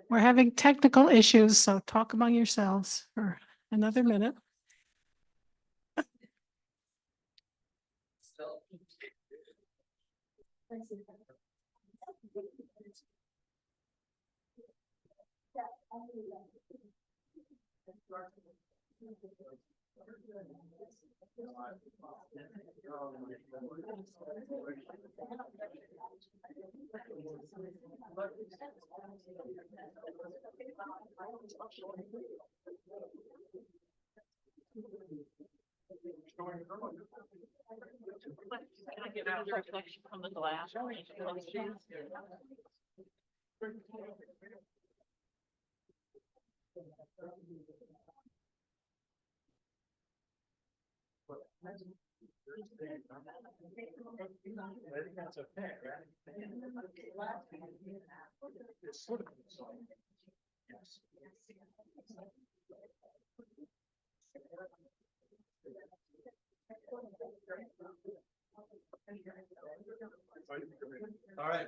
We're having technical issues, so talk among yourselves for another minute. Can I get out the reflection from the glass? That's okay, right? It's sort of. Yes. All right.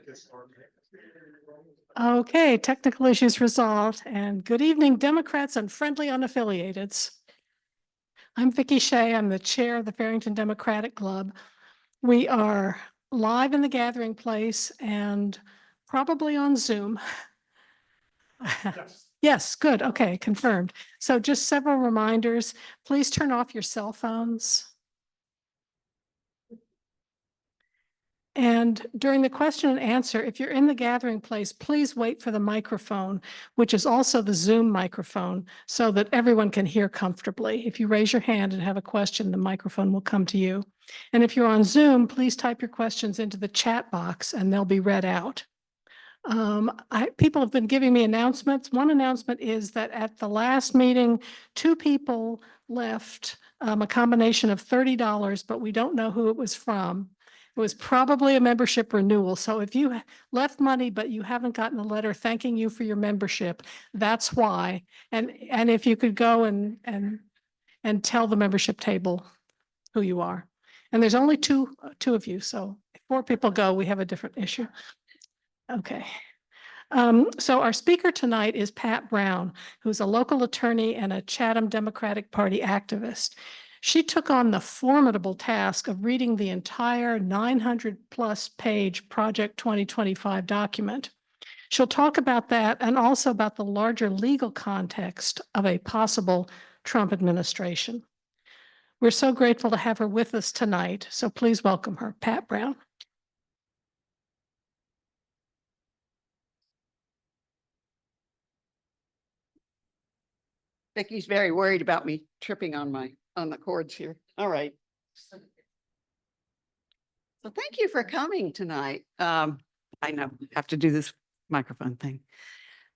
Okay, technical issues resolved, and good evening, Democrats and friendly unaffiliateds. I'm Vicki Shea. I'm the chair of the Farrington Democratic Club. We are live in the gathering place and probably on Zoom. Yes. Yes, good. Okay, confirmed. So just several reminders. Please turn off your cell phones. And during the question and answer, if you're in the gathering place, please wait for the microphone, which is also the Zoom microphone, so that everyone can hear comfortably. If you raise your hand and have a question, the microphone will come to you. And if you're on Zoom, please type your questions into the chat box and they'll be read out. People have been giving me announcements. One announcement is that at the last meeting, 2 people left a combination of $30, but we don't know who it was from. It was probably a membership renewal. So if you left money, but you haven't gotten a letter thanking you for your membership, that's why. And if you could go and and tell the membership table who you are. And there's only two of you, so if 4 people go, we have a different issue. Okay. So our speaker tonight is Pat Brown, who's a local attorney and a Chatham Democratic Party activist. She took on the formidable task of reading the entire 900+ page Project 2025 document. She'll talk about that and also about the larger legal context of a possible Trump administration. We're so grateful to have her with us tonight, so please welcome her, Pat Brown. Vicki's very worried about me tripping on the cords here. All right. So thank you for coming tonight. I know I have to do this microphone thing.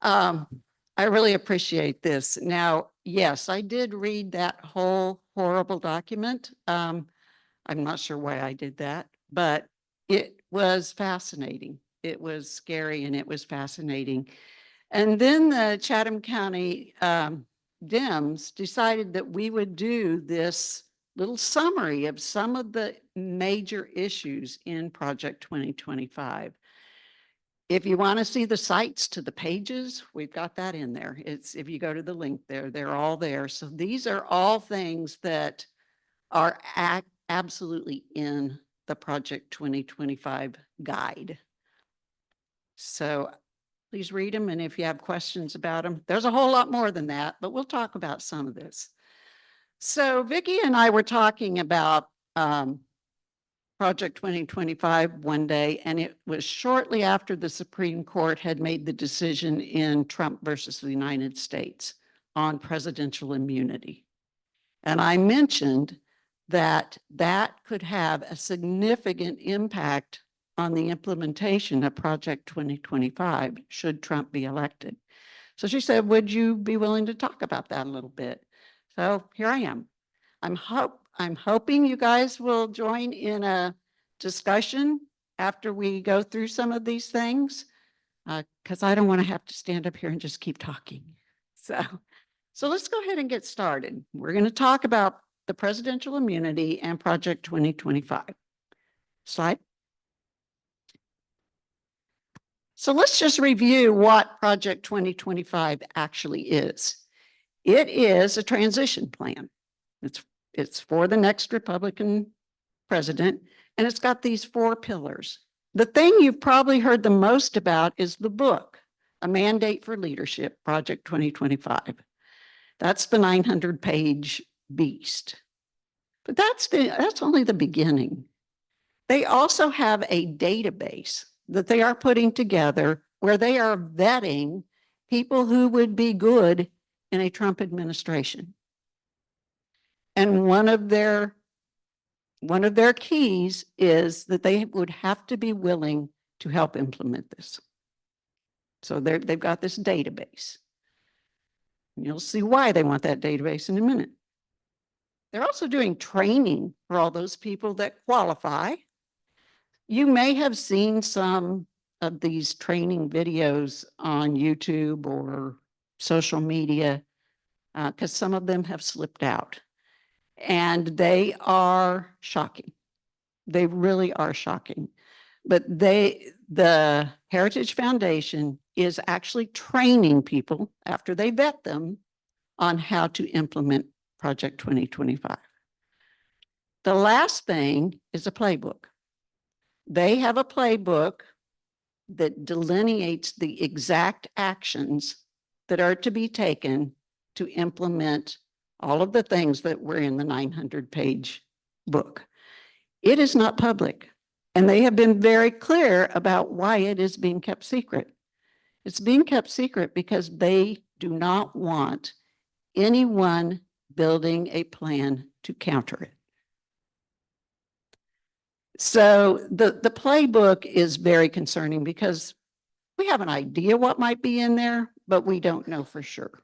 I really appreciate this. Now, yes, I did read that whole horrible document. I'm not sure why I did that, but it was fascinating. It was scary and it was fascinating. And then the Chatham County Dems decided that we would do this little summary of some of the major issues in Project 2025. If you want to see the sites to the pages, we've got that in there. It's, if you go to the link there, they're all there. So these are all things that are absolutely in the Project 2025 guide. So please read them. And if you have questions about them, there's a whole lot more than that, but we'll talk about some of this. So Vicki and I were talking about Project 2025 one day, and it was shortly after the Supreme Court had made the decision in Trump versus the United States on presidential immunity. And I mentioned that could have a significant impact on the implementation of Project 2025 should Trump be elected. So she said, would you be willing to talk about that a little bit? So here I am. I'm hoping you guys will join in a discussion after we go through some of these things, because I don't want to have to stand up here and just keep talking. So let's go ahead and get started. We're going to talk about the presidential immunity and Project 2025. Slide. So let's just review what Project 2025 actually is. It is a transition plan. It's for the next Republican president, and it's got these 4 pillars. The thing you've probably heard the most about is the book, A Mandate for Leadership, Project 2025. That's the 900-page beast. But that's only the beginning. They also have a database that they are putting together where they are vetting people who would be good in a Trump administration. And one of their keys is that they would have to be willing to help implement this. So they've got this database. You'll see why they want that database in a minute. They're also doing training for all those people that qualify. You may have seen some of these training videos on YouTube or social media, because some of them have slipped out. And they are shocking. They really are shocking. But the Heritage Foundation is actually training people after they vet them on how to implement Project 2025. The last thing is a playbook. They have a playbook that delineates the exact actions that are to be taken to implement all of the things that were in the 900-page book. It is not public, and they have been very clear about why it is being kept secret. It's being kept secret because they do not want anyone building a plan to counter it. So the playbook is very concerning because we have an idea what might be in there, but we don't know for sure.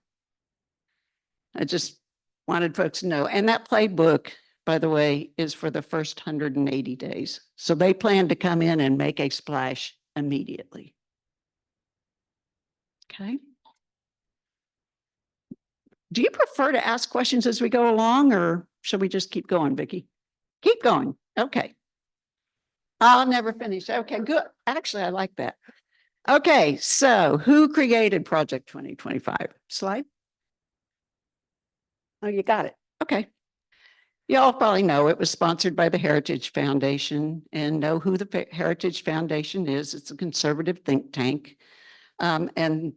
I just wanted folks to know. And that playbook, by the way, is for the first 180 days. So they plan to come in and make a splash immediately. Okay. Do you prefer to ask questions as we go along, or should we just keep going, Vicki? Keep going. Okay. I'll never finish. Okay, good. Actually, I like that. Okay, so who created Project 2025? Slide. Oh, you got it. Okay. Y'all probably know it was sponsored by the Heritage Foundation, and know who the Heritage Foundation is. It's a conservative think tank. And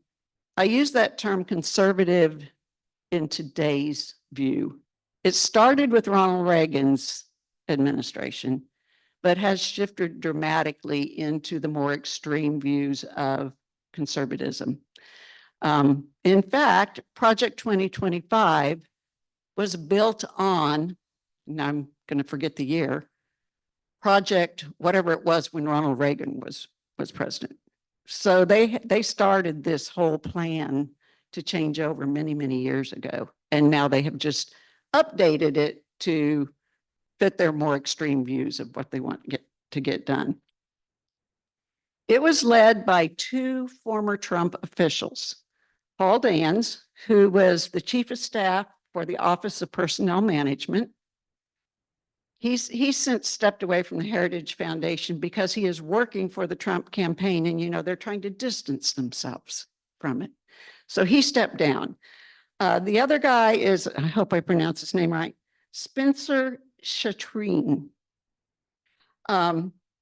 I use that term conservative in today's view. It started with Ronald Reagan's administration, but has shifted dramatically into the more extreme views of conservatism. In fact, Project 2025 was built on, and I'm going to forget the year, Project whatever it was when Ronald Reagan was president. So they started this whole plan to change over many, many years ago. And now they have just updated it to fit their more extreme views of what they want to get done. It was led by 2 former Trump officials, Paul Dans, who was the chief of staff for the Office of Personnel Management. He's since stepped away from the Heritage Foundation because he is working for the Trump campaign, and they're trying to distance themselves from it. So he stepped down. The other guy is, I hope I pronounce his name right, Spencer Chatrine.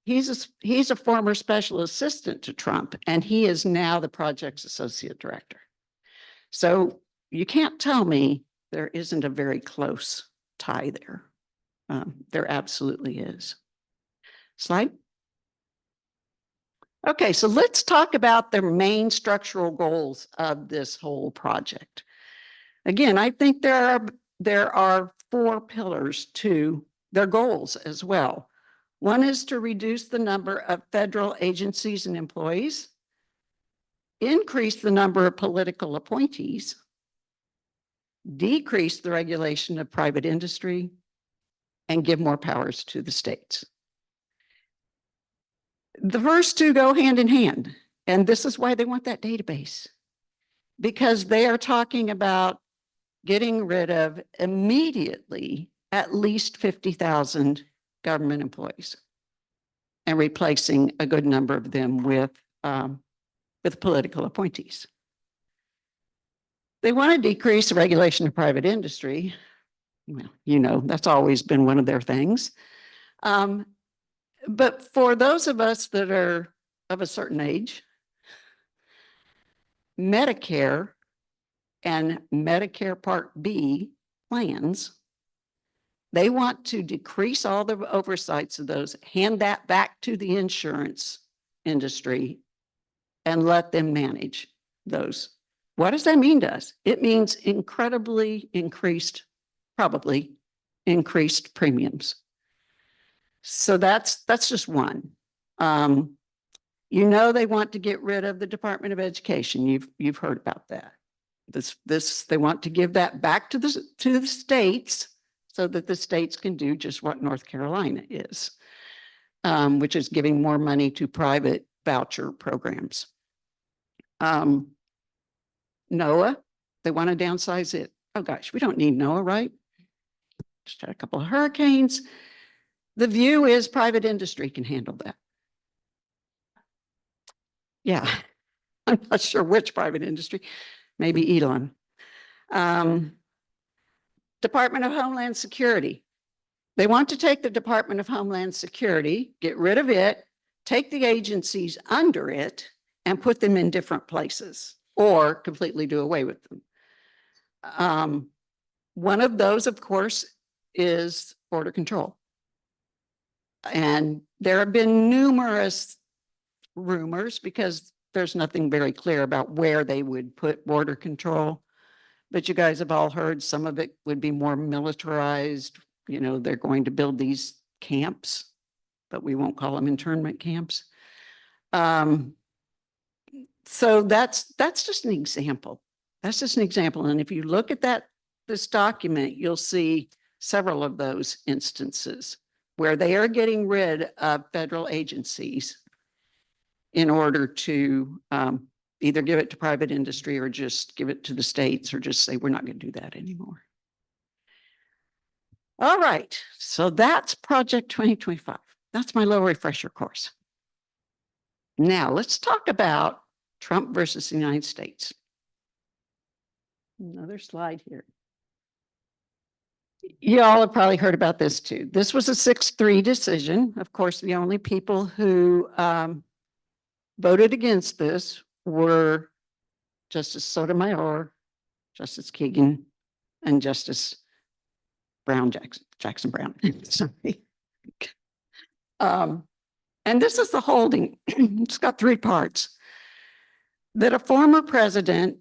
He's a former special assistant to Trump, and he is now the project's associate director. So you can't tell me there isn't a very close tie there. There absolutely is. Slide. Okay, so let's talk about the main structural goals of this whole project. Again, I think there are 4 pillars to their goals as well. One is to reduce the number of federal agencies and employees, increase the number of political appointees, decrease the regulation of private industry, and give more powers to the states. The first two go hand in hand, and this is why they want that database, because they are talking about getting rid of immediately at least 50,000 government employees and replacing a good number of them with political appointees. They want to decrease the regulation of private industry. Well, you know, that's always been one of their things. But for those of us that are of a certain age, Medicare and Medicare Part B plans, they want to decrease all the oversights of those, hand that back to the insurance industry and let them manage those. What does that mean to us? It means incredibly increased, probably increased premiums. So that's just one. You know, they want to get rid of the Department of Education. You've heard about that. They want to give that back to the states so that the states can do just what North Carolina is, which is giving more money to private voucher programs. NOAA, they want to downsize it. Oh gosh, we don't need NOAA, right? Just had a couple of hurricanes. The view is private industry can handle that. Yeah, I'm not sure which private industry, maybe Elon. Department of Homeland Security. They want to take the Department of Homeland Security, get rid of it, take the agencies under it, and put them in different places or completely do away with them. One of those, of course, is border control. And there have been numerous rumors because there's nothing very clear about where they would put border control. But you guys have all heard some of it would be more militarized. You know, they're going to build these camps, but we won't call them internment camps. So that's just an example. That's just an example. And if you look at this document, you'll see several of those instances where they are getting rid of federal agencies in order to either give it to private industry or just give it to the states or just say, we're not going to do that anymore. All right, so that's Project 2025. That's my little refresher course. Now let's talk about Trump versus the United States. Another slide here. You all have probably heard about this too. This was a 6-3 decision. Of course, the only people who voted against this were Justice Sotomayor, Justice Kagan, and Justice Brown, Jackson Brown. Sorry. And this is the holding. It's got 3 parts. That a former president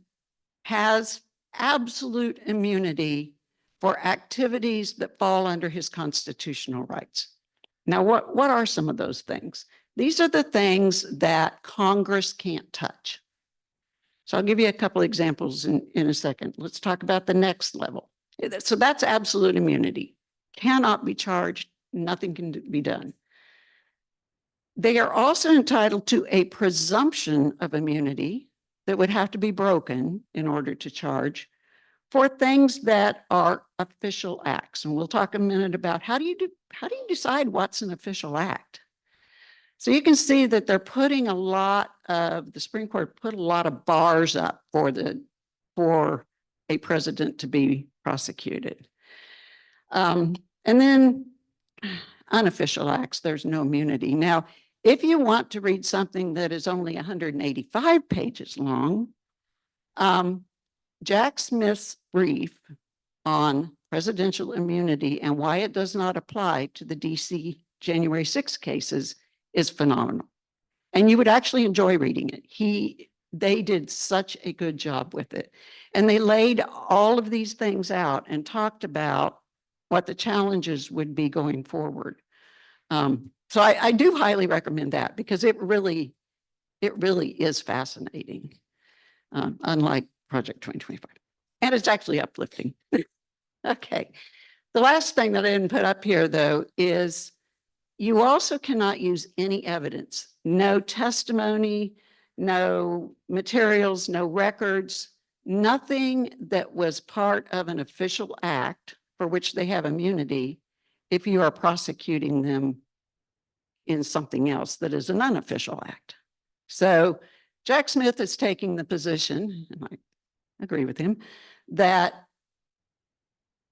has absolute immunity for activities that fall under his constitutional rights. Now, what are some of those things? These are the things that Congress can't touch. So I'll give you a couple examples in a second. Let's talk about the next level. So that's absolute immunity. Cannot be charged, nothing can be done. They are also entitled to a presumption of immunity that would have to be broken in order to charge for things that are official acts. And we'll talk a minute about how do you decide what's an official act? So you can see that they're putting the Supreme Court put a lot of bars up for a president to be prosecuted. And then unofficial acts, there's no immunity. Now, if you want to read something that is only 185 pages long, Jack Smith's brief on presidential immunity and why it does not apply to the DC January 6 cases is phenomenal. And you would actually enjoy reading it. They did such a good job with it. And they laid all of these things out and talked about what the challenges would be going forward. So I do highly recommend that because it really is fascinating, unlike Project 2025. And it's actually uplifting. Okay. The last thing that I didn't put up here, though, is you also cannot use any evidence, no testimony, no materials, no records, nothing that was part of an official act for which they have immunity if you are prosecuting them in something else that is an unofficial act. So Jack Smith is taking the position, and I agree with him, that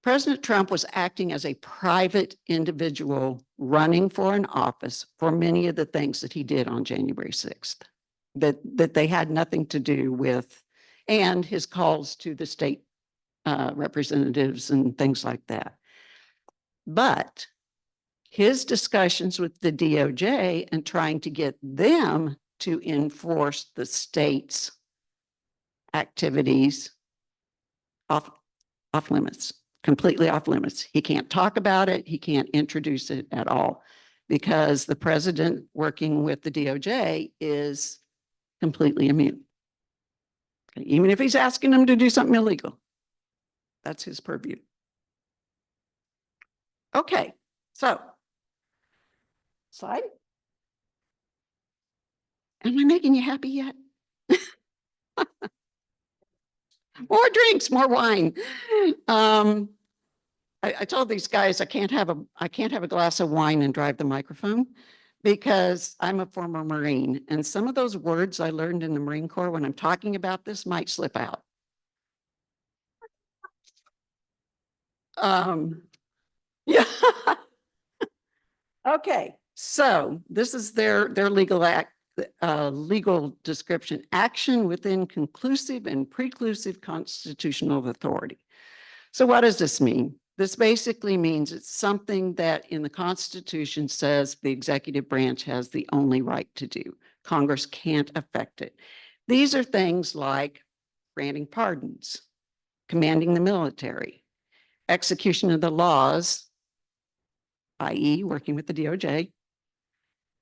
President Trump was acting as a private individual running for an office for many of the things that he did on January 6th, that they had nothing to do with, and his calls to the state representatives and things like that. But his discussions with the DOJ and trying to get them to enforce the state's activities off limits. Completely off limits. He can't talk about it. He can't introduce it at all because the president working with the DOJ is completely immune. Even if he's asking them to do something illegal, that's his purview. Okay, so slide. Am I making you happy yet? More drinks, more wine. I told these guys I can't have a glass of wine and drive the microphone because I'm a former Marine, and some of those words I learned in the Marine Corps when I'm talking about this might slip out. Yeah. Okay, so this is their legal legal description: action within conclusive and preclusive constitutional authority. So what does this mean? This basically means it's something that in the Constitution says the executive branch has the only right to do. Congress can't affect it. These are things like granting pardons, commanding the military, execution of the laws, i.e. working with the DOJ,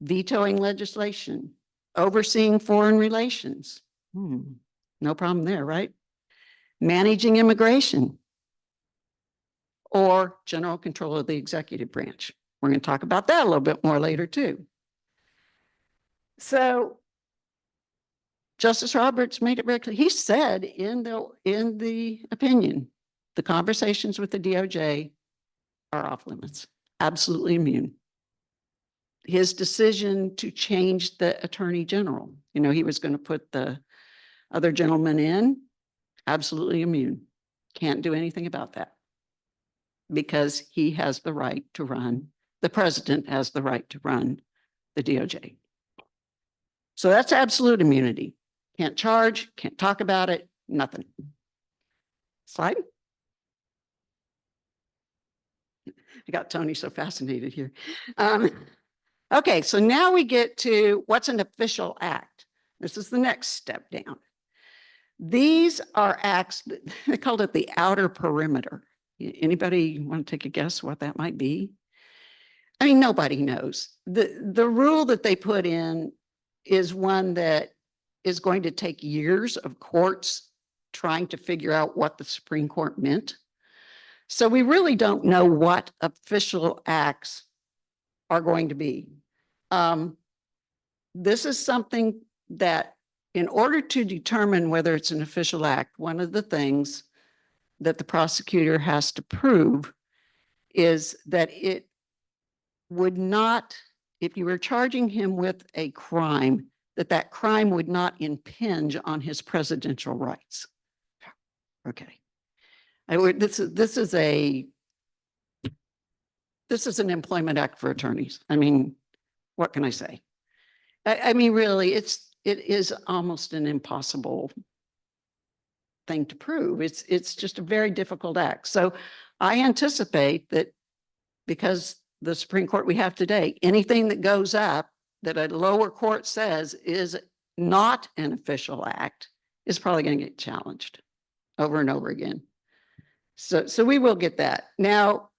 vetoing legislation, overseeing foreign relations. No problem there, right? Managing immigration, or general control of the executive branch. We're going to talk about that a little bit more later too. So Justice Roberts made it very clear. He said in the opinion, the conversations with the DOJ are off limits, absolutely immune. His decision to change the attorney general, he was going to put the other gentleman in, absolutely immune. Can't do anything about that because he has the right to run, the president has the right to run the DOJ. So that's absolute immunity. Can't charge, can't talk about it, nothing. Slide. I got Tony so fascinated here. Okay, so now we get to what's an official act. This is the next step down. These are acts, they called it the outer perimeter. Anybody want to take a guess what that might be? I mean, nobody knows. The rule that they put in is one that is going to take years of courts trying to figure out what the Supreme Court meant. So we really don't know what official acts are going to be. This is something that in order to determine whether it's an official act, one of the things that the prosecutor has to prove is that it would not, if you were charging him with a crime, that crime would not impinge on his presidential rights. Okay. This is an employment act for attorneys. I mean, what can I say? I mean, really, it is almost an impossible thing to prove. It's just a very difficult act. So I anticipate that because the Supreme Court we have today, anything that goes up that a lower court says is not an official act is probably going to get challenged over and over again. So we will get that. Now,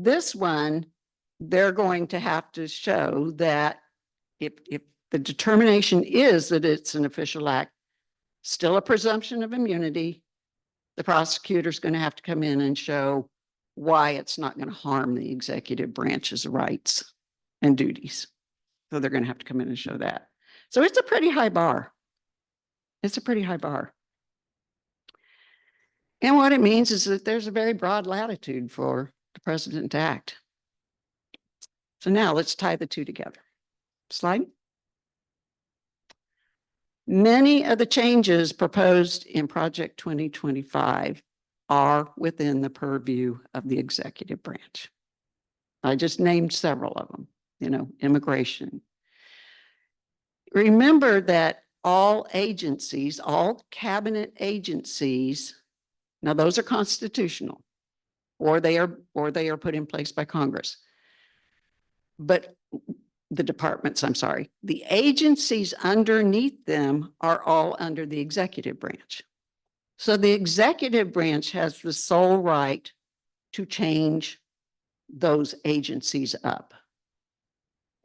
this one, they're going to have to show that if the determination is that it's an official act, still a presumption of immunity, the prosecutor's going to have to come in and show why it's not going to harm the executive branch's rights and duties. So they're going to have to come in and show that. So it's a pretty high bar. It's a pretty high bar. And what it means is that there's a very broad latitude for the president to act. So now let's tie the two together. Slide. Many of the changes proposed in Project 2025 are within the purview of the executive branch. I just named several of them, immigration. Remember that all agencies, all cabinet agencies, now those are constitutional, or they are put in place by Congress. But the departments, the agencies underneath them are all under the executive branch. So the executive branch has the sole right to change those agencies up.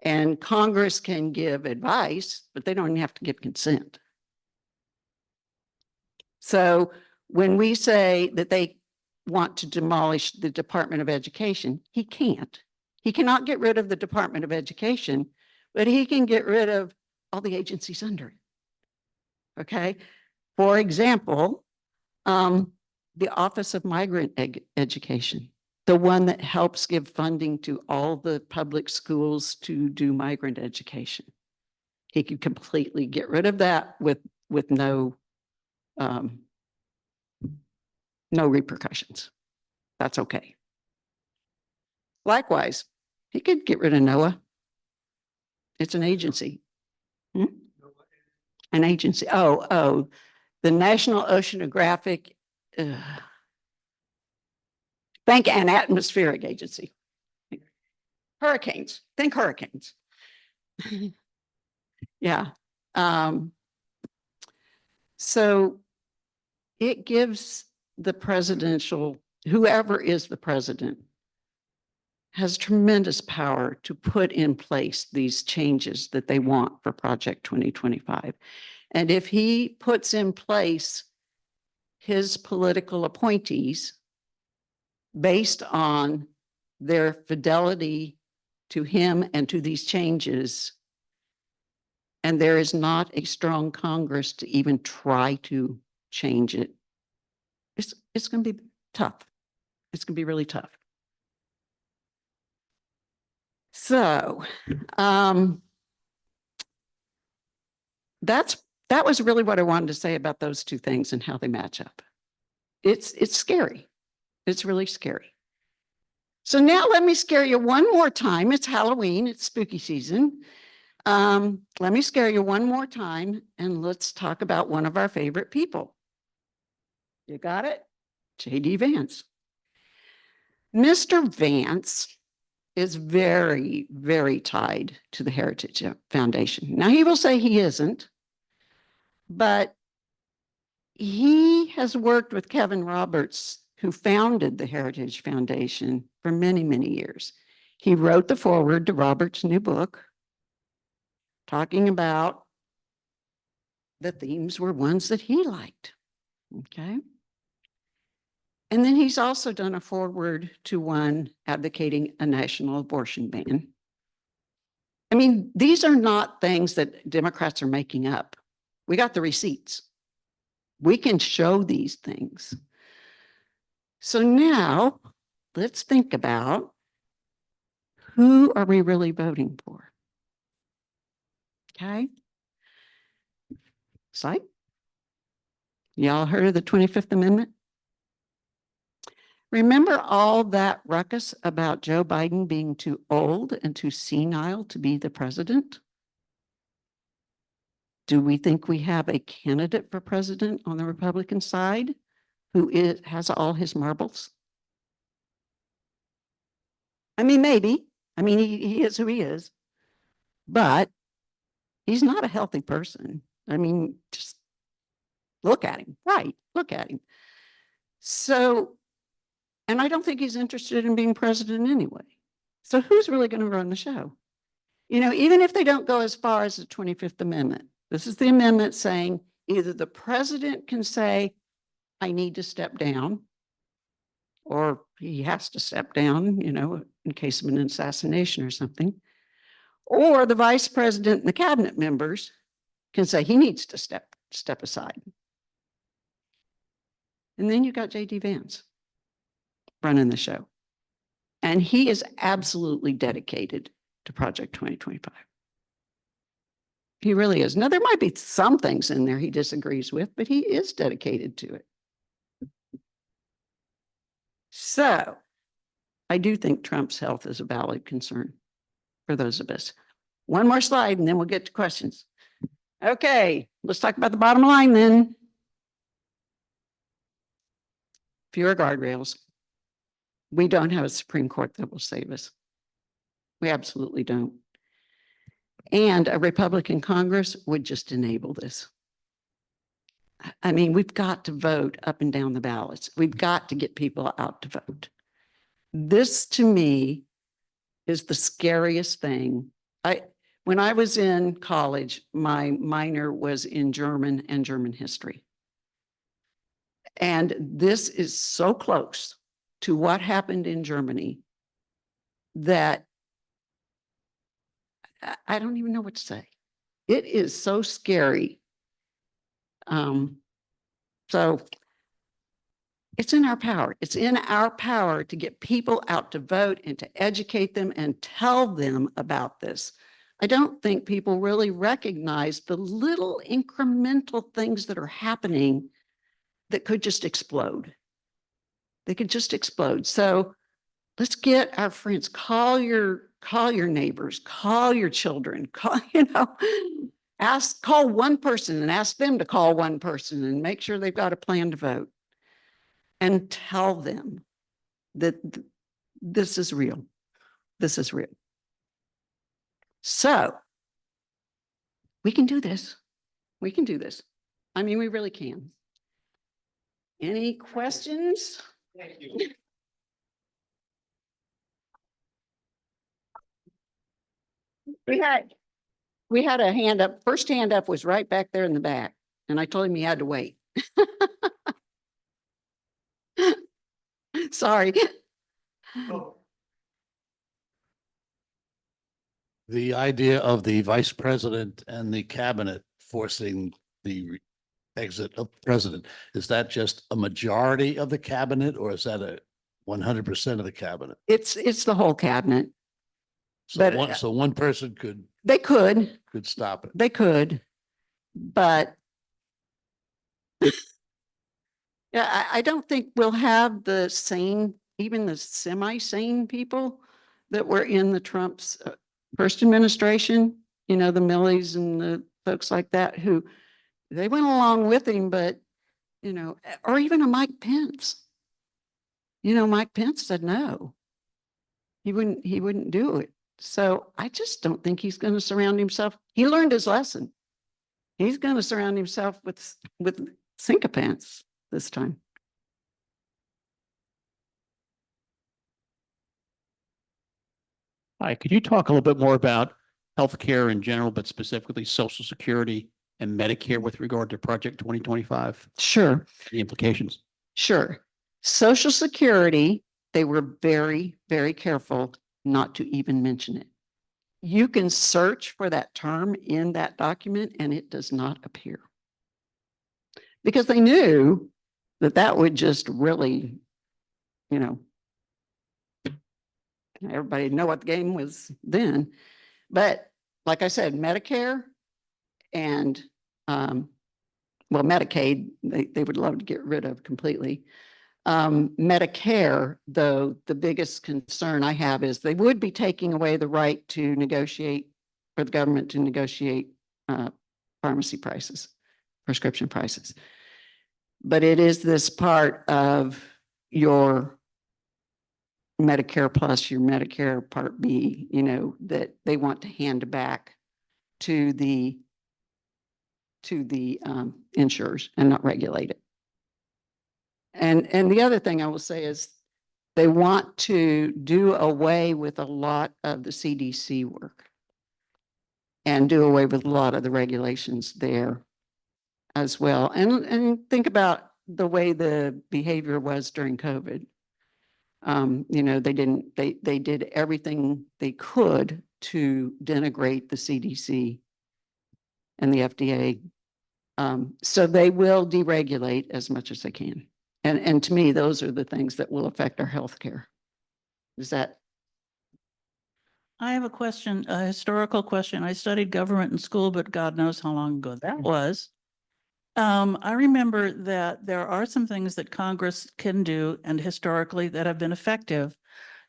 And Congress can give advice, but they don't have to give consent. So when we say that they want to demolish the Department of Education, he can't. He cannot get rid of the Department of Education, but he can get rid of all the agencies under it. Okay. For example, the Office of Migrant Education, the one that helps give funding to all the public schools to do migrant education. He could completely get rid of that with no repercussions. That's okay. Likewise, he could get rid of NOAA. It's an agency. An agency. Oh, the National Oceanographic Bank and Atmospheric Agency. Hurricanes. Think hurricanes. Yeah. So it gives the presidential, whoever is the president, has tremendous power to put in place these changes that they want for Project 2025. And if he puts in place his political appointees based on their fidelity to him and to these changes, and there is not a strong Congress to even try to change it, it's going to be tough. It's going to be really tough. So that was really what I wanted to say about those two things and how they match up. It's scary. It's really scary. So now let me scare you one more time. It's Halloween. It's spooky season. Let me scare you one more time and let's talk about one of our favorite people. You got it? J.D. Vance. Mr. Vance is very, very tied to the Heritage Foundation. Now, he will say he isn't, but he has worked with Kevin Roberts, who founded the Heritage Foundation, for many, many years. He wrote the foreword to Roberts' new book, talking about the themes were ones that he liked. Okay. And then he's also done a foreword to one advocating a national abortion ban. I mean, these are not things that Democrats are making up. We got the receipts. We can show these things. So now let's think about, who are we really voting for? Okay. Slide. Y'all heard of the 25th Amendment? Remember all that ruckus about Joe Biden being too old and too senile to be the president? Do we think we have a candidate for president on the Republican side who has all his marbles? I mean, maybe. I mean, he is who he is, but he's not a healthy person. I mean, just look at him. Right. Look at him. So And I don't think he's interested in being president anyway. So who's really going to run the show? You know, even if they don't go as far as the 25th Amendment, this is the amendment saying either the president can say, I need to step down, or he has to step down, you know, in case of an assassination or something. Or the vice president and the cabinet members can say he needs to step aside. And then you got J.D. Vance running the show. And he is absolutely dedicated to Project 2025. He really is. Now, there might be some things in there he disagrees with, but he is dedicated to it. So I do think Trump's health is a valid concern for those of us. One more slide and then we'll get to questions. Okay, let's talk about the bottom line then. Fewer guardrails. We don't have a Supreme Court that will save us. We absolutely don't. And a Republican Congress would just enable this. I mean, we've got to vote up and down the ballots. We've got to get people out to vote. This, to me, is the scariest thing. When I was in college, my minor was in German and German history. And this is so close to what happened in Germany that I don't even know what to say. It is so scary. So it's in our power. It's in our power to get people out to vote and to educate them and tell them about this. I don't think people really recognize the little incremental things that are happening that could just explode. They could just explode. So let's get our friends, call your neighbors, call your children, call one person and ask them to call one person and make sure they've got a plan to vote and tell them that this is real. This is real. So we can do this. We can do this. I mean, we really can. Any questions? Thank you. We had a hand up. First hand up was right back there in the back. And I told him he had to wait. Sorry. Oh, The idea of the vice president and the cabinet forcing the exit of the president, is that just a majority of the cabinet or is that a 100% of the cabinet? It's the whole cabinet. But, So one person They could. could stop it. They could, but yeah, I don't think we'll have the sane, even the semi-sane people that were in the Trump's first administration, you know, the Millies and the folks like that who they went along with him, but, you know, or even a Mike Pence. You know, Mike Pence said no. He wouldn't do it. So I just don't think he's going to surround himself. He learned his lesson. He's going to surround himself with sycophants this time. Hi, could you talk a little bit more about healthcare in general, but specifically Social Security and Medicare with regard to Project 2025, Sure, the implications? sure. Social Security, they were very, very careful not to even mention it. You can search for that term in that document and it does not appear. Because they knew that that would just really, you know, everybody know what the game was then. But like I said, Medicare and, well, Medicaid, they would love to get rid of completely. Medicare, though, the biggest concern I have is they would be taking away the right to negotiate, for the government to negotiate pharmacy prices, prescription prices. But it is this part of your Medicare Plus, your Medicare Part B, you know, that they want to hand back to the insurers and not regulate it. And the other thing I will say is they want to do away with a lot of the CDC work and do away with a lot of the regulations there as well. And think about the way the behavior was during COVID. You know, they did everything they could to denigrate the CDC and the FDA. So they will deregulate as much as they can. And to me, those are the things that will affect our healthcare. Is that? I have a question, a historical question. I studied government in school, but God knows how long ago that was. I remember that there are some things that Congress can do and historically that have been effective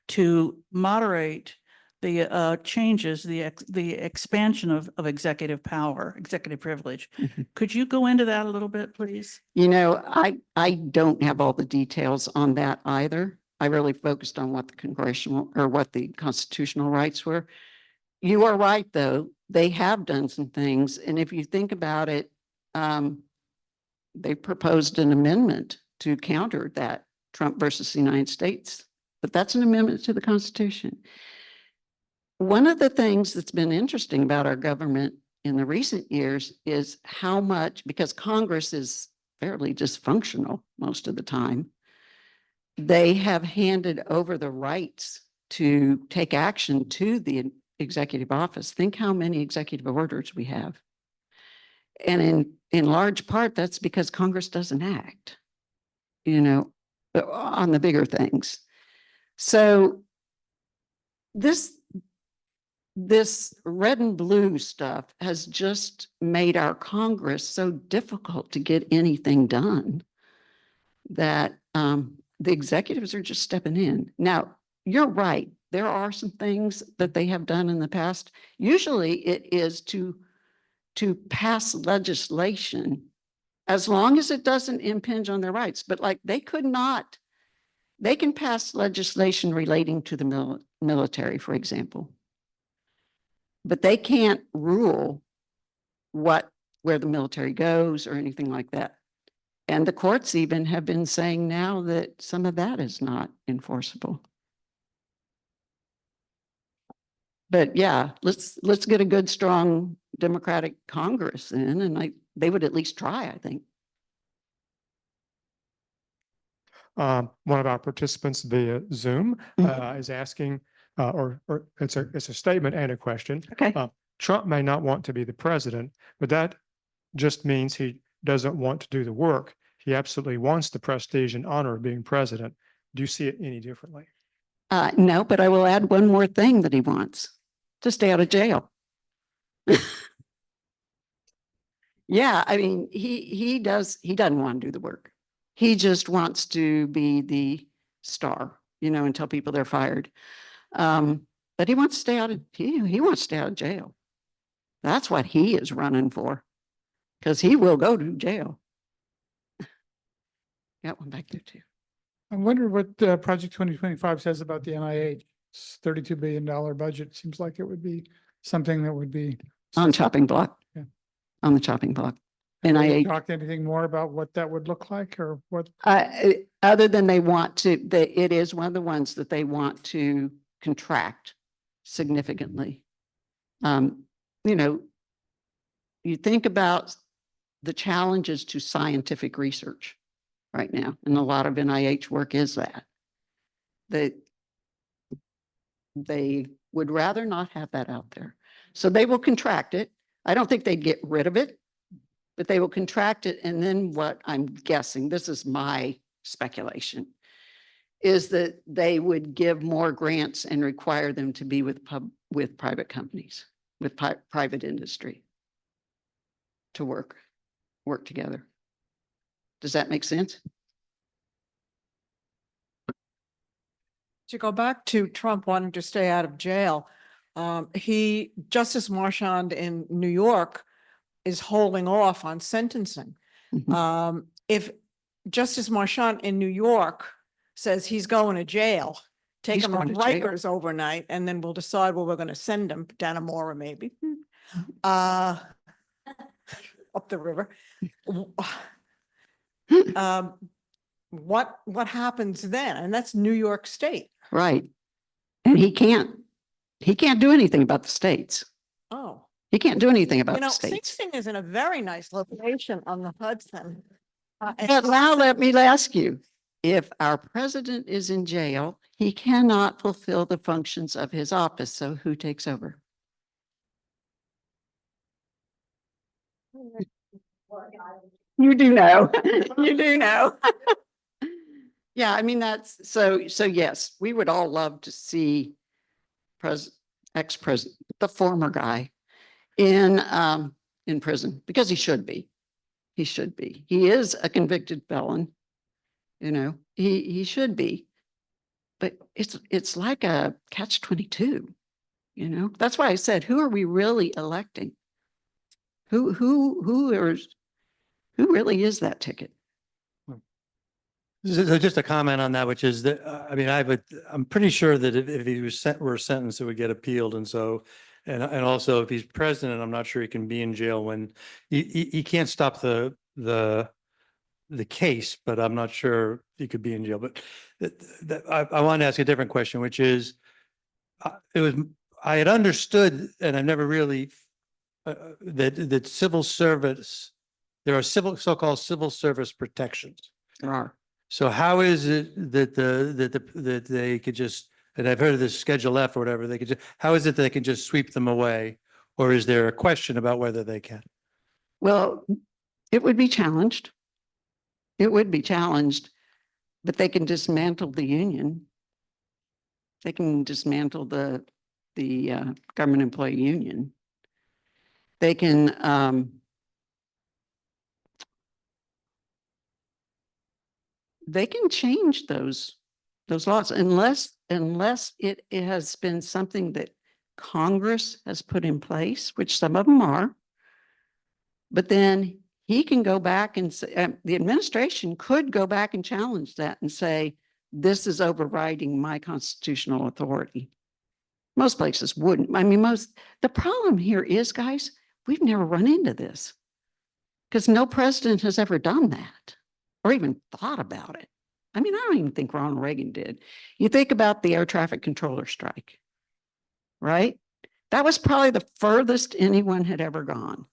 to moderate the changes, the expansion of executive power, executive privilege. Mhm. Could you go into that a little bit, please? You know, I don't have all the details on that either. I really focused on what the congressional or what the constitutional rights were. You are right, though. They have done some things. And if you think about it, they proposed an amendment to counter that Trump versus the United States, but that's an amendment to the Constitution. One of the things that's been interesting about our government in the recent years is how much, because Congress is fairly dysfunctional most of the time, they have handed over the rights to take action to the executive office. Think how many executive orders we have. And in large part, that's because Congress doesn't act, you know, on the bigger things. So this red and blue stuff has just made our Congress so difficult to get anything done that the executives are just stepping in. Now, you're right. There are some things that they have done in the past. Usually it is to pass legislation as long as it doesn't impinge on their rights. But like they can pass legislation relating to the military, for example. But they can't rule where the military goes or anything like that. And the courts even have been saying now that some of that is not enforceable. But yeah, let's get a good, strong Democratic Congress in, and they would at least try, I think. One of our participants via Zoom is asking, or it's a statement and a question. Okay. Trump may not want to be the president, but that just means he doesn't want to do the work. He absolutely wants the prestige and honor of being president. Do you see it any differently? No, but I will add one more thing that he wants: to stay out of jail. Yeah, I mean, he doesn't want to do the work. He just wants to be the star, you know, and tell people they're fired. But he wants to stay out of he wants to stay out of jail. That's what he is running for, because he will go to jail. Got one back there too. I wonder what Project 2025 says about the NIH. It's $32 billion budget. Seems like it would be something that would be. On chopping block. Yeah. On the chopping block. Have they NIH. talked anything more about what that would look like or what? Other than they want to, it is one of the ones that they want to contract significantly. You know, you think about the challenges to scientific research right now, and a lot of NIH work is that. They would rather not have that out there. So they will contract it. I don't think they'd get rid of it, but they will contract it. And then what I'm guessing, this is my speculation, is that they would give more grants and require them to be with private companies, with private industry to work together. Does that make sense? To go back to Trump wanting to stay out of jail, Justice Marchand in New York is holding off on sentencing. Mhm. If Justice Marchand in New York says he's going to jail, take He's him to going to jail. Rikers overnight, and then we'll decide where we're going to send him, Dannemora maybe, up the river. what happens then? And that's New York State. Right. And he can't do anything about the states. Oh, He can't do anything about you the know, Sing states. Sing is in a very nice location on the Hudson. But now let me ask you, if our president is in jail, he cannot fulfill the functions of his office. So who takes over? You do know. You do know. Yeah, I mean, so yes, we would all love to see ex-president, the former guy in prison because he should be. He should be. He is a convicted felon. You know, he should be. But it's like a catch-22, you know? That's why I said, who are we really electing? Who really is that ticket? So just a comment on that, which is that, I mean, I'm pretty sure that if he were sentenced, it would get appealed. And so, and also if he's president, I'm not sure he can be in jail when he can't stop the case, but I'm not sure he could be in jail. But I want to ask a different question, which is, I had understood, and I've never really, that civil service, there are so-called civil service protections. There are. So how is it that they could just, and I've heard of this Schedule F or whatever, they could just, how is it they can just sweep them away? Or is there a question about whether they can? Well, it would be challenged. It would be challenged, but they can dismantle the union. They can dismantle the government employee union. They can change those laws unless it has been something that Congress has put in place, which some of them are. But then he can go back and say, the administration could go back and challenge that and say, this is overriding my constitutional authority. Most places wouldn't. I mean, the problem here is, guys, we've never run into this because no president has ever done that or even thought about it. I mean, I don't even think Ronald Reagan did. You think about the air traffic controller strike, right? That was probably the furthest anyone had ever gone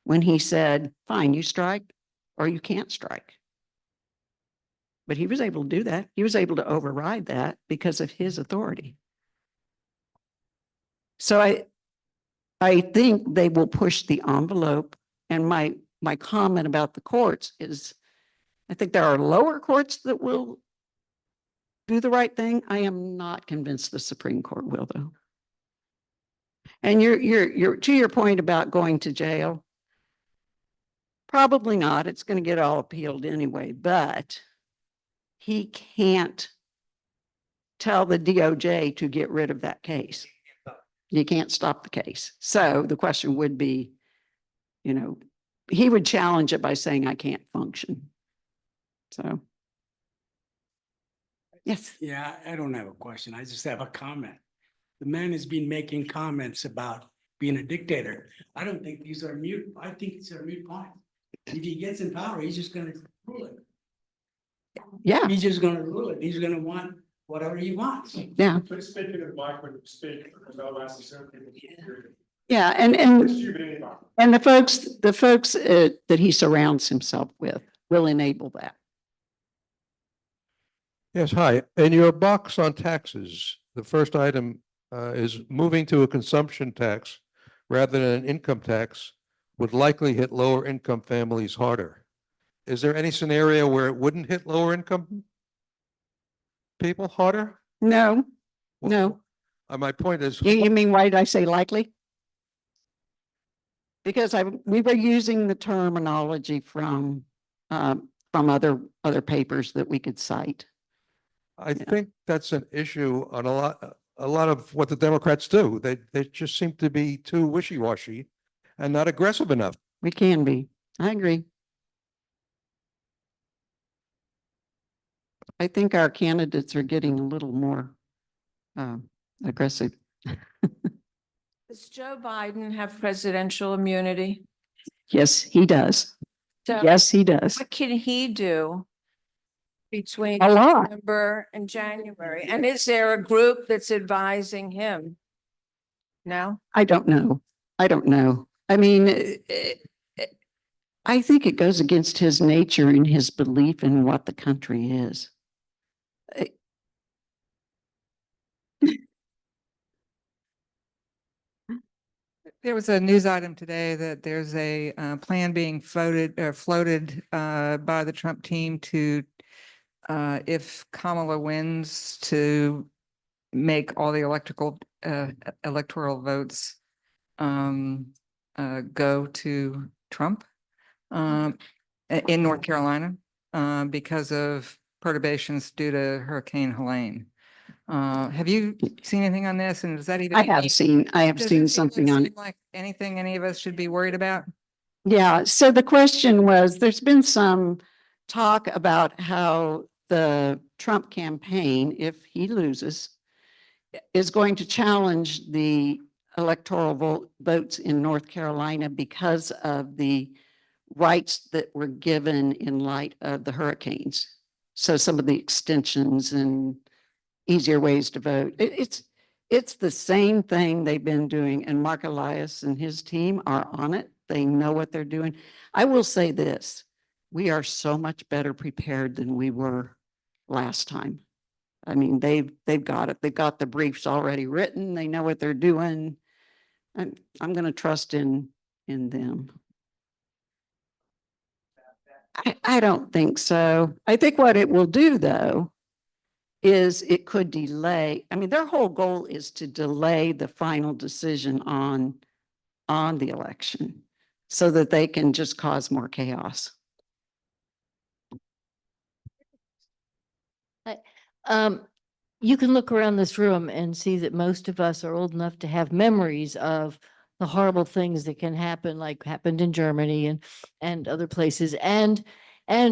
when he said, fine, you strike or you can't strike. But he was able to do that. He was able to override that because of his authority. So I think they will push the envelope. And my comment about the courts is, I think there are lower courts that will do the right thing. I am not convinced the Supreme Court will, though. And you're to your point about going to jail. Probably not. It's going to get all appealed anyway, but he can't tell the DOJ to get rid of that case. You can't stop the case. So the question would be, you know, he would challenge it by saying, I can't function. So. Yes. Yeah, I don't have a question. I just have a comment. The man has been making comments about being a dictator. I don't think these are mute. I think it's a mute point. If he gets in power, he's just gonna rule it. Yeah. He's just gonna rule it. He's gonna want whatever he wants. Yeah. But speaking of Mike, when you speak, because I'll ask the same people. Yeah. And the folks that he surrounds himself with will enable that. Yes, hi. In your box on taxes, the first item is moving to a consumption tax rather than an income tax would likely hit lower income families harder. Is there any scenario where it wouldn't hit lower income people harder? No, no. My point is. You mean, why did I say likely? Because we were using the terminology from other papers that we could cite. I think that's an issue on a lot of what the Democrats do. They just seem to be too wishy-washy and not aggressive enough. We can be. I agree. I think our candidates are getting a little more aggressive. Does Joe Biden have presidential immunity? Yes, he does. So Yes, he does. what can he do between A lot. November and January? And is there a group that's advising him? No? I don't know. I don't know. I mean, I think it goes against his nature and his belief in what the country is. There was a news item today that there's a plan being floated by the Trump team to, if Kamala wins, to make all the electoral votes go to Trump in North Carolina because of perturbations due to Hurricane Helene. Have you seen anything on this? And does that even? I have seen Does it even something on it. seem like anything any of us should be worried about? Yeah, so the question was, there's been some talk about how the Trump campaign, if he loses, is going to challenge the electoral votes in North Carolina because of the rights that were given in light of the hurricanes. So some of the extensions and easier ways to vote. It's the same thing they've been doing, and Mark Elias and his team are on it. They know what they're doing. I will say this, we are so much better prepared than we were last time. I mean, they've got it. They've got the briefs already written. They know what they're doing. And I'm going to trust in them. I don't think so. I think what it will do, though, is it could delay. I mean, their whole goal is to delay the final decision on the election so that they can just cause more chaos. You can look around this room and see that most of us are old enough to have memories of the horrible things that can happen, like happened in Germany and other places. And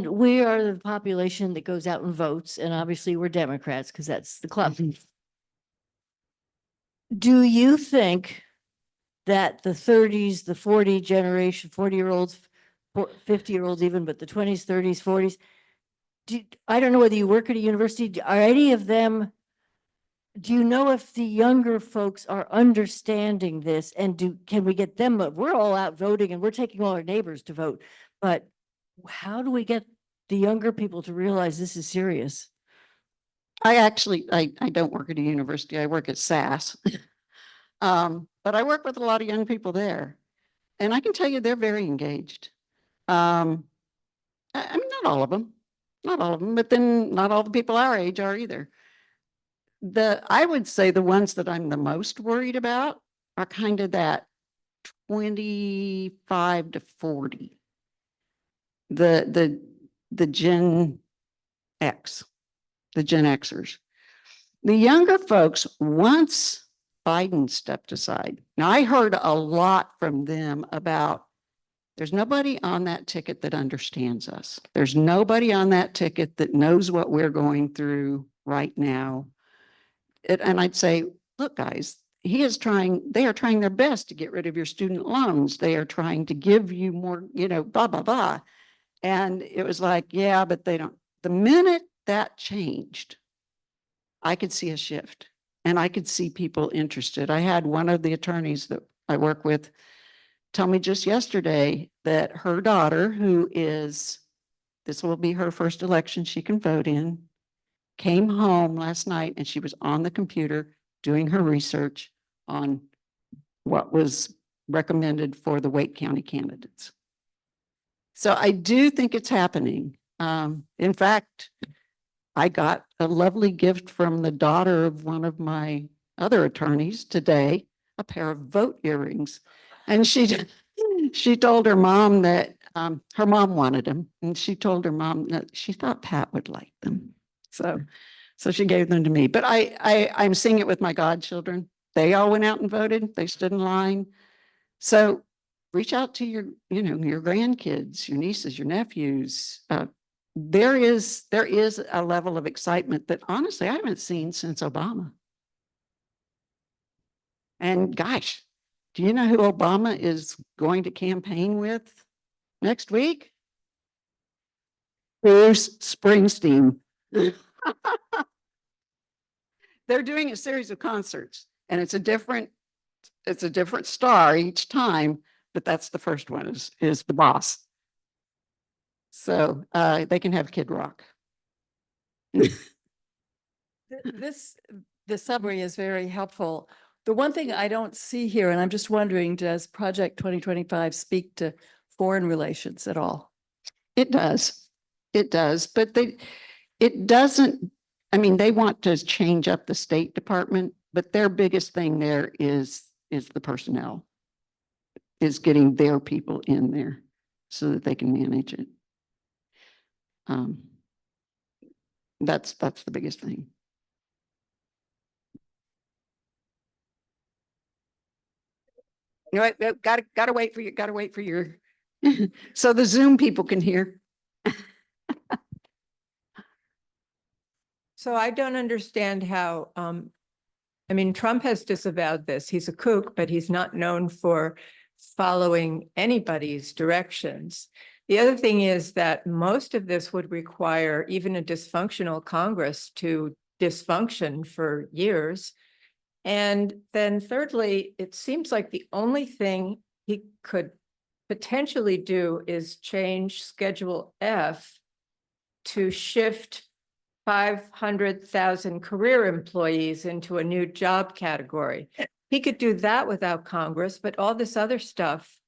we are the population that goes out and votes. And obviously we're Democrats because that's the club. Do you think that the 30s, the 40 generation, 40-year-olds, 50-year-olds even, but the 20s, 30s, 40s, I don't know whether you work at a university, are any of them, do you know if the younger folks are understanding this and can we get them, we're all out voting and we're taking all our neighbors to vote, but how do we get the younger people to realize this is serious? I don't work at a university. I work at SAS. But I work with a lot of young people there. And I can tell you they're very engaged. I mean, not all of them, but then not all the people our age are either. I would say the ones that I'm the most worried about are kind of that 25 to 40. The Gen X, the Gen Xers. The younger folks, once Biden stepped aside. Now, I heard a lot from them about there's nobody on that ticket that understands us. There's nobody on that ticket that knows what we're going through right now. And I'd say, look, guys, they are trying their best to get rid of your student loans. They are trying to give you more, blah, blah, blah. And it was like, yeah, but they don't. The minute that changed, I could see a shift and I could see people interested. I had one of the attorneys that I work with tell me just yesterday that her daughter, this will be her first election she can vote in, came home last night and she was on the computer doing her research on what was recommended for the Wake County candidates. So I do think it's happening. In fact, I got a lovely gift from the daughter of one of my other attorneys today, a pair of vote earrings. And she told her mom that her mom wanted them. And she told her mom that she thought Pat would like them. So she gave them to me. But I'm seeing it with my godchildren. They all went out and voted. They stood in line. So reach out to your grandkids, your nieces, your nephews. There is a level of excitement that honestly I haven't seen since Obama. And gosh, do you know who Obama is going to campaign with next week? Bruce Springsteen. They're doing a series of concerts and it's a different star each time, but that's the first one is the boss. So they can have Kid Rock. The summary is very helpful. The one thing I don't see here, and I'm just wondering, does Project 2025 speak to foreign relations at all? It does. It does, but it doesn't, I mean, they want to change up the State Department, but their biggest thing there is the personnel. Is getting their people in there so that they can manage it. That's the biggest thing. You know what, gotta wait for your, so the Zoom people can hear. So I don't understand how, I mean, Trump has disavowed this. He's a kook, but he's not known for following anybody's directions. The other thing is that most of this would require even a dysfunctional Congress to dysfunction for years. And then thirdly, it seems like the only thing he could potentially do is change Schedule F to shift 500,000 career employees into a new job category. He could do that without Congress, but all this other stuff,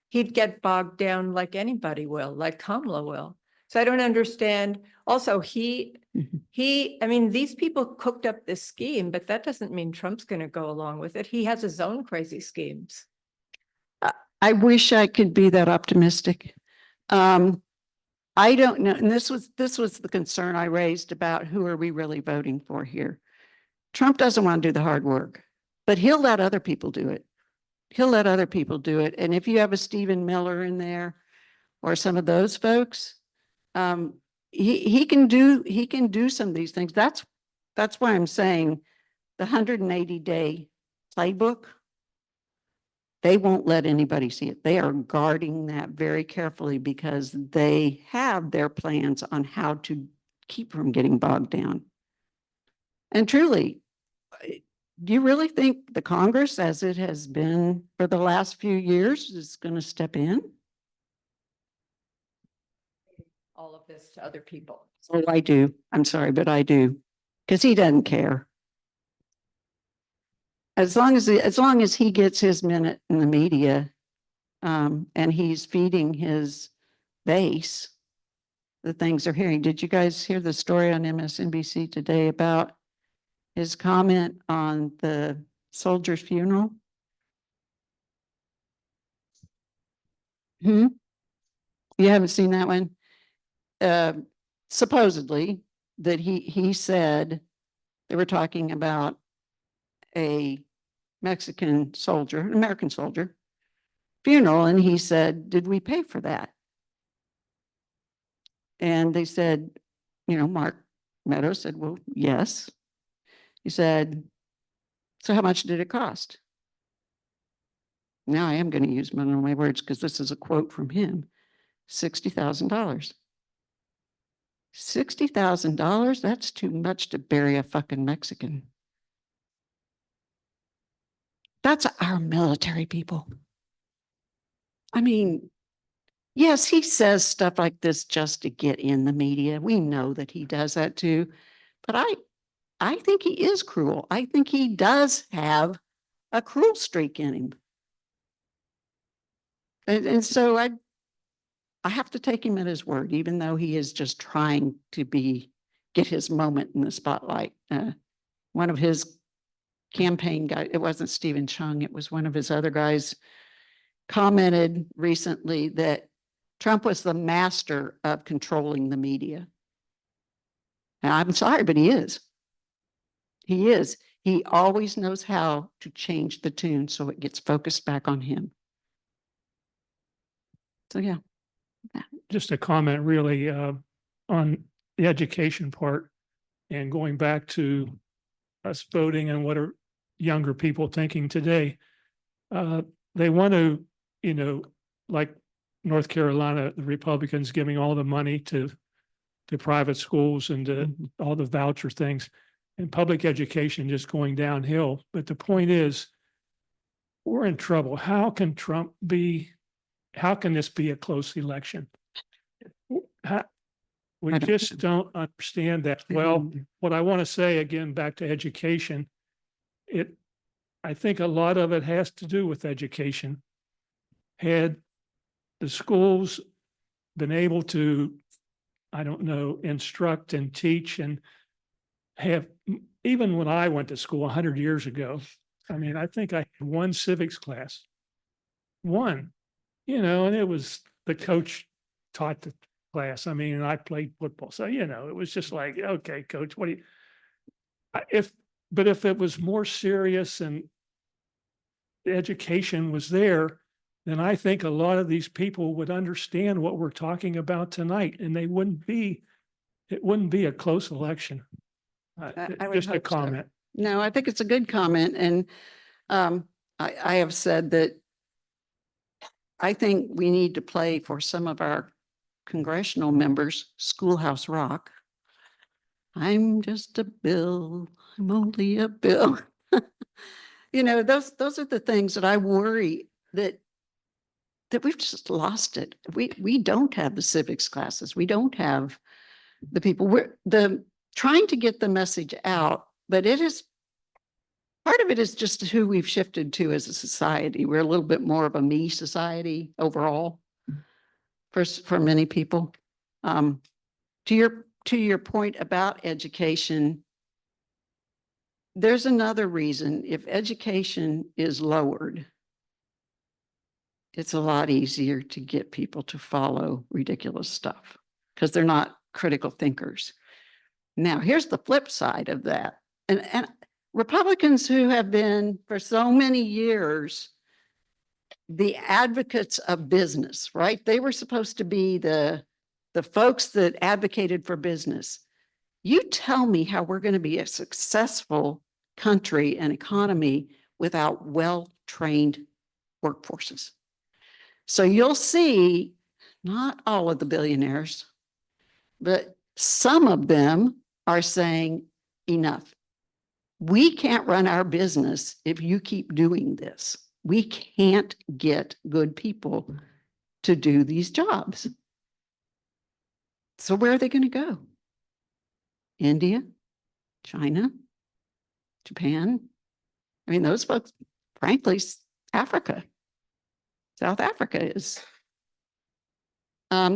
he'd get bogged down like anybody will, like Kamala will. So I don't understand. Also, I mean, these people cooked up this scheme, but that doesn't mean Trump's going to go along with it. He has his own crazy schemes. I wish I could be that optimistic. I don't know. And this was the concern I raised about who are we really voting for here. Trump doesn't want to do the hard work, but he'll let other people do it. He'll let other people do it. And if you have a Stephen Miller in there or some of those folks, he can do some of these things. That's why I'm saying the 180-day playbook, they won't let anybody see it. They are guarding that very carefully because they have their plans on how to keep from getting bogged down. And truly, do you really think the Congress, as it has been for the last few years, is going to step in? All of this to other people. Oh, I do. I'm sorry, but I do. Because he doesn't care. As long as he gets his minute in the media, and he's feeding his base, the things they're hearing. Did you guys hear the story on MSNBC today about his comment on the soldier's funeral? You haven't seen that one? Supposedly that he said they were talking about a Mexican soldier, an American soldier funeral. And he said, did we pay for that? And they said, Mark Meadows said, well, yes. He said, so how much did it cost? Now I am going to use one of my words because this is a quote from him. $60,000. $60,000? That's too much to bury a fucking Mexican. That's our military people. I mean, yes, he says stuff like this just to get in the media. We know that he does that too. But I think he is cruel. I think he does have a cruel streak in him. And so I have to take him at his word, even though he is just trying to get his moment in the spotlight. One of his campaign guy, it wasn't Stephen Chung, it was one of his other guys, commented recently that Trump was the master of controlling the media. And I'm sorry, but he is. He is. He always knows how to change the tune so it gets focused back on him. So yeah. Just a comment really on the education part and going back to us voting and what are younger people thinking today. They want to, like North Carolina, the Republicans giving all the money to to private schools and to all the voucher things and public education just going downhill. But the point is, we're in trouble. How can this be a close election? We just don't understand that. Well, what I want to say again, back to education, I think a lot of it has to do with education. Had the schools been able to, I don't know, instruct and teach and have, even when I went to school 100 years ago, I mean, I think I had one civics class, and it was the coach taught the class. I mean, and I played football. So, it was just like, okay, coach, what do you, but if it was more serious and the education was there, then I think a lot of these people would understand what we're talking about tonight, and it wouldn't be a close election. I would Just a hope so. comment. No, I think it's a good comment. And I have said that I think we need to play for some of our congressional members, Schoolhouse Rock. I'm just a bill. I'm only a bill. Those are the things that I worry that we've just lost it. We don't have the civics classes. We don't have the people. We're trying to get the message out, but part of it is just who we've shifted to as a society. We're a little bit more of a me society overall for many people. To your point about education, there's another reason. If education is lowered, it's a lot easier to get people to follow ridiculous stuff because they're not critical thinkers. Now, here's the flip side of that. And Republicans who have been for so many years the advocates of business, right? They were supposed to be the folks that advocated for business. You tell me how we're going to be a successful country and economy without well-trained workforces. So you'll see not all of the billionaires, but some of them are saying enough. We can't run our business if you keep doing this. We can't get good people to do these jobs. So where are they going to go? India, China, Japan. I mean, those folks, frankly, Africa, South Africa is.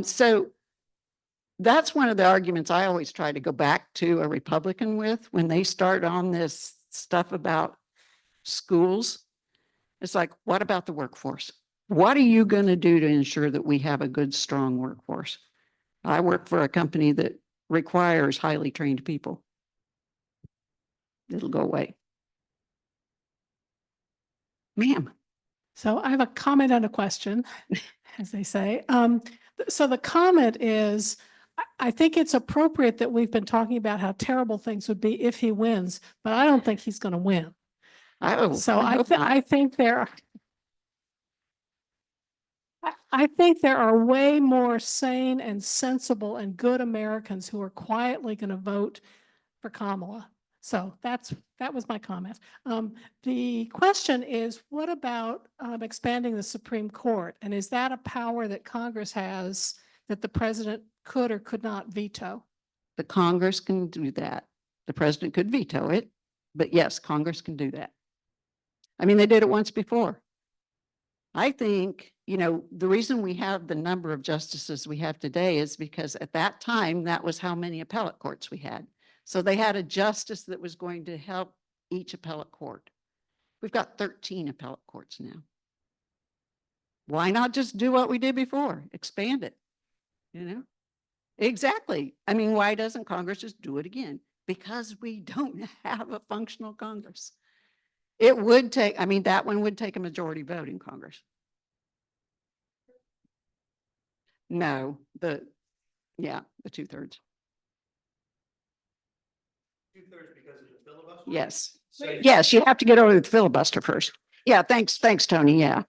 So that's one of the arguments I always try to go back to a Republican with when they start on this stuff about schools. It's like, what about the workforce? What are you going to do to ensure that we have a good, strong workforce? I work for a company that requires highly trained people. It'll go away. Ma'am. So I have a comment and a question, as they say. So the comment is, I think it's appropriate that we've been talking about how terrible things would be if he wins, but I don't think he's going to win. So I think there are way more sane and sensible and good Americans who are quietly going to vote for Kamala. So that was my comment. The question is, what about expanding the Supreme Court? And is that a power that Congress has that the president could or could not veto? The Congress can do that. The president could veto it, but yes, Congress can do that. I mean, they did it once before. I think, the reason we have the number of justices we have today is because at that time, that was how many appellate courts we had. So they had a justice that was going to help each appellate court. We've got 13 appellate courts now. Why not just do what we did before? Expand it, Exactly. I mean, why doesn't Congress just do it again? Because we don't have a functional Congress. It would take, that one would take a majority vote in Congress. No, the 2/3. 2/3 because of the filibuster? Yes. Yes, you have to get over the filibuster first. Yeah, thanks, Tony. Yeah.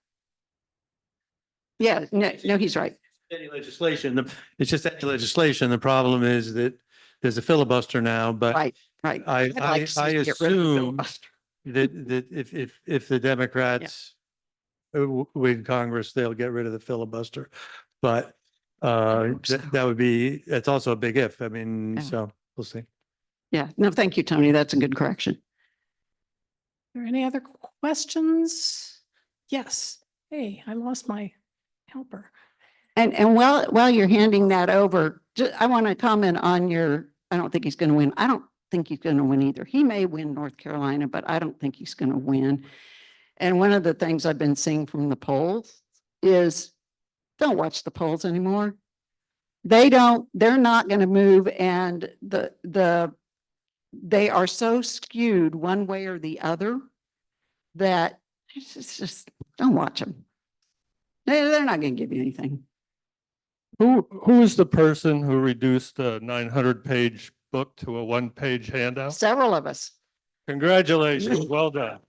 Yeah, no, he's right. Any legislation, it's just any legislation. The problem is that there's a filibuster now, but Right, right. I I'd like to see I us get rid of the assume filibuster. that if the Democrats win Congress, they'll get rid of the filibuster. But that would be, it's also a big if. I mean, Yeah. so we'll see. Yeah, no, thank you, Tony. That's a good correction. Are there any other questions? Yes. Hey, I lost my helper. And while you're handing that over, I want to comment on your, I don't think he's going to win. I don't think he's going to win either. He may win North Carolina, but I don't think he's going to win. And one of the things I've been seeing from the polls is don't watch the polls anymore. They're not going to move, and they are so skewed one way or the other that it's just don't watch them. They're not going to give you anything. Who is the person who reduced a 900-page book to a one-page handout? Several of us. Congratulations, well done.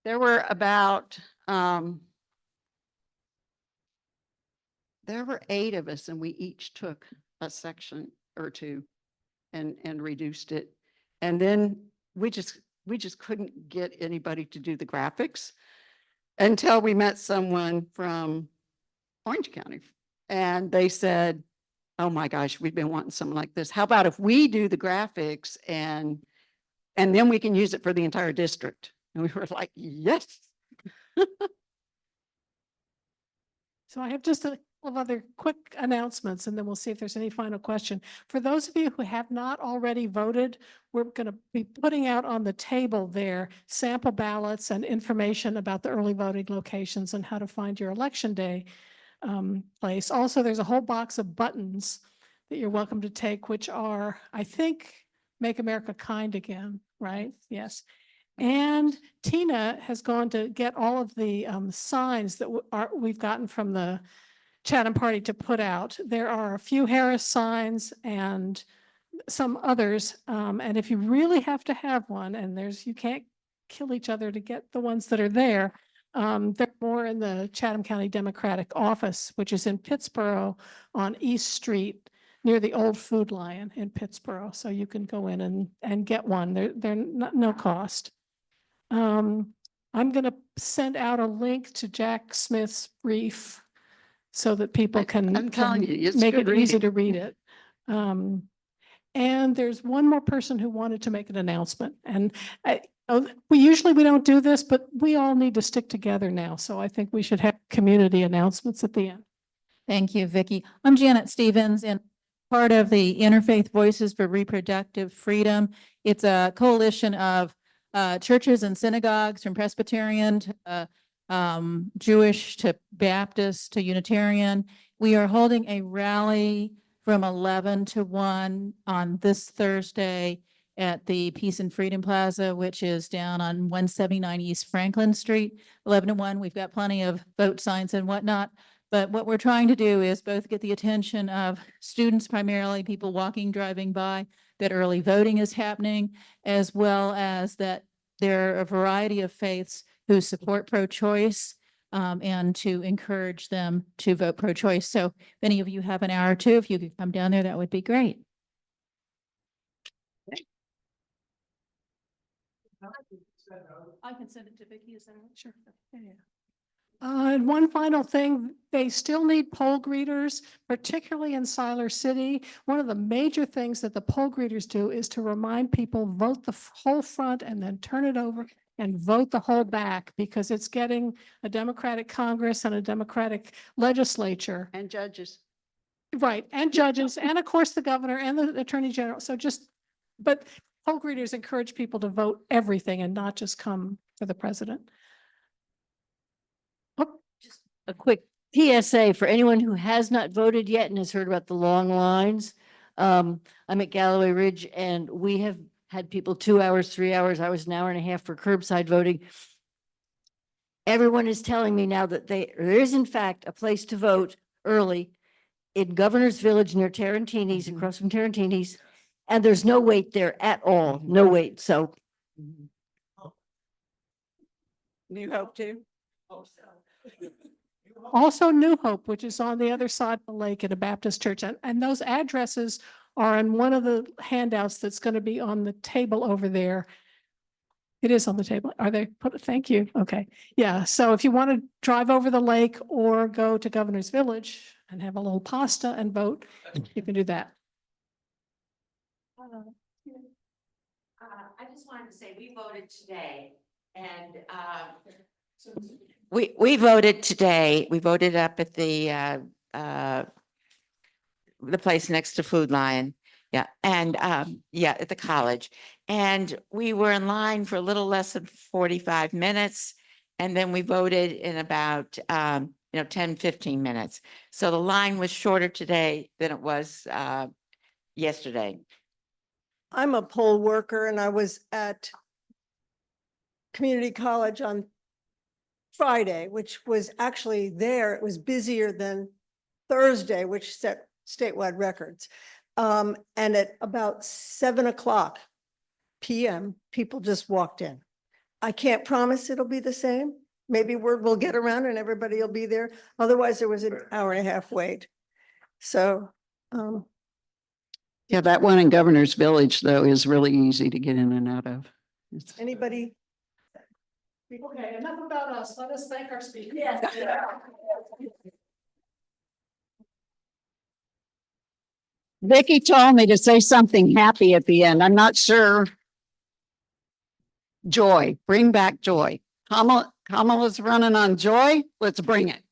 There were about, there were 8 of us, and we each took a section or two and reduced it. And then we just couldn't get anybody to do the graphics until we met someone from Orange County. And they said, oh my gosh, we've been wanting something like this. How about if we do the graphics and then we can use it for the entire district? And we were like, yes. So I have just a couple of other quick announcements, and then we'll see if there's any final question. For those of you who have not already voted, we're going to be putting out on the table there sample ballots and information about the early voting locations and how to find your election day place. Also, there's a whole box of buttons that you're welcome to take, which are, I think, Make America Kind Again, right? Yes. And Tina has gone to get all of the signs that we've gotten from the Chatham Party to put out. There are a few Harris signs and some others. And if you really have to have one, and you can't kill each other to get the ones that are there, they're more in the Chatham County Democratic Office, which is in Pittsboro on East Street near the old Food Lion in Pittsboro. So you can go in and get one. They're no cost. I'm going to send out a link to Jack Smith's brief so that people I'm telling you, it's make good it easy reading. to read it. And there's one more person who wanted to make an announcement. And we don't do this, but we all need to stick together now. So I think we should have community announcements at the end. Thank you, Vicki. I'm Janet Stevens, and part of the Interfaith Voices for Reproductive Freedom. It's a coalition of churches and synagogues, from Presbyterian to Jewish to Baptist to Unitarian. We are holding a rally from 11 to 1 on this Thursday at the Peace and Freedom Plaza, which is down on 179 East Franklin Street. 11 to 1, we've got plenty of vote signs and whatnot. But what we're trying to do is both get the attention of students, primarily people walking, driving by, that early voting is happening, as well as that there are a variety of faiths who support pro-choice, and to encourage them to vote pro-choice. So if any of you have an hour or two, if you could come down there, that would be great. I can send it to Vicki, is that right? Sure. Yeah. And one final thing, they still need poll greeters, particularly in Siler City. One of the major things that the poll greeters do is to remind people, vote the whole front and then turn it over and vote the whole back, because it's getting a Democratic Congress and a Democratic legislature. And judges. Right, and judges, and of course the governor and the attorney general. So but poll greeters encourage people to vote everything and not just come for the president. Just a quick PSA for anyone who has not voted yet and has heard about the long lines. I'm at Galloway Ridge, and we have had people 2 hours, 3 hours. I was an hour and a half for curbside voting. Everyone is telling me now that there is in fact a place to vote early in Governor's Village near Tarantini's, across from Tarantini's, and there's no wait there at all. No wait. So New Hope too? Also New Hope, which is on the other side of the lake at a Baptist church. And those addresses are in one of the handouts that's going to be on the table over there. It is on the table. Are they? Thank you. Okay. Yeah. So if you want to drive over the lake or go to Governor's Village and have a little pasta and vote, you can do that. I just wanted to say, we voted today and we voted today. We voted up at the place next to Food Lion. Yeah. And yeah, at the college. And we were in line for a little less than 45 minutes. And then we voted in about 10, 15 minutes. So the line was shorter today than it was yesterday. I'm a poll worker and I was at community college on Friday, which was actually there. It was busier than Thursday, which set statewide records. And at about 7:00 PM, people just walked in. I can't promise it'll be the same. Maybe word will get around and everybody will be there. Otherwise, there was an hour and a half wait. So, Yeah, that one in Governor's Village, though, is really easy to get in and out of. anybody? Okay, enough about us. Let us thank our speaker. Vicky told me to say something happy at the end. I'm not sure. Joy, bring back joy. Kamala's running on joy. Let's bring it.